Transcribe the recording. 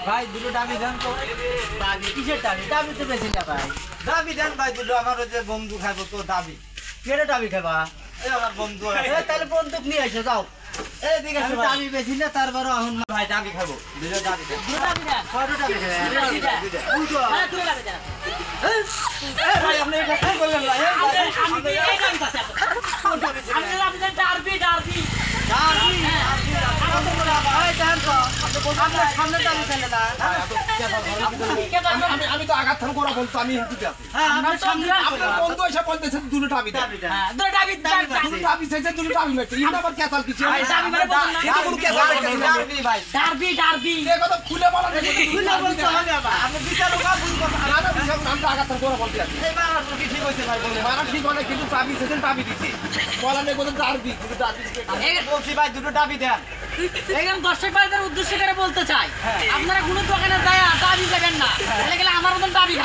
ভাই দুটো ডাবি দেন তো। দাবি কিসের দাবি? দাবি তো বেশি না ভাই। ডাবি দেন ভাই দুটো, আমার ওই যে বন্ধু খাইবো তো ডাবি। কেটে দাবি খাবা? এই আমার বন্ধু তাহলে বন্দুক নিয়ে এসো যাও। এই দিকে আমি দাবি বেশি না তারপরও এখন ভাই ডাবি খাবো, দুটো ডাবি দেন। দুটো দাবি দেন। কয়টা দাবি খাবে? দুটো। হ্যাঁ, দুটো দাবি দেন। এই ভাই আপনি এটা কি বললেন ভাই? এই ভাই, আমি কি এই দাবি আছে আপনার? আমি তো দাবি দেন ডারবি। ডাবি, হ্যাঁ। ডাবি, আমার তো মনে হয়, এই দেখেন তো, আপনার সামনে দাবি চাইলে না। আমি তো আঘাত থান করা বলতো আমি হিন্দিতে আছি। হ্যাঁ, আপনার সামনে আপনার বন্ধু এসে বলতেছে দুটো টাবি দেন। দাবি দেন। হ্যাঁ, দুটো দাবি দেন। দুটো টাবি চাইছে দুটো টাবি হচ্ছে এটা আবার কেসাল কিছু ভাই, দাবি মানে বলুন না। এটা কোনো কেসাল ডাবি, না ডাবি ভাই। ডারবি। এই কথা খুলে বলা নেই খুলে বলতে হবে আবার। আপনি বিচারক না ভুল কথা। না না বিষয় আমি তো আঘাত থান করা বলতে আছি এইবার আপনার কি ঠিক হয়েছে ভাই বলেন? মারা ঠিক হয় না কিন্তু টাবি চাইছেন টাবি দিছে বলা নেই বলেন ডারবি কিন্তু ডারবি বলছি ভাই দুটো ডাবি দেন। এরকম দর্শক ভাইদের উদ্দেশ্য করে বলতে চাই, আপনারা কোনো দোকানে যায় দাবি দেবেন না, তাহলে গেলে আমার মতন দাবি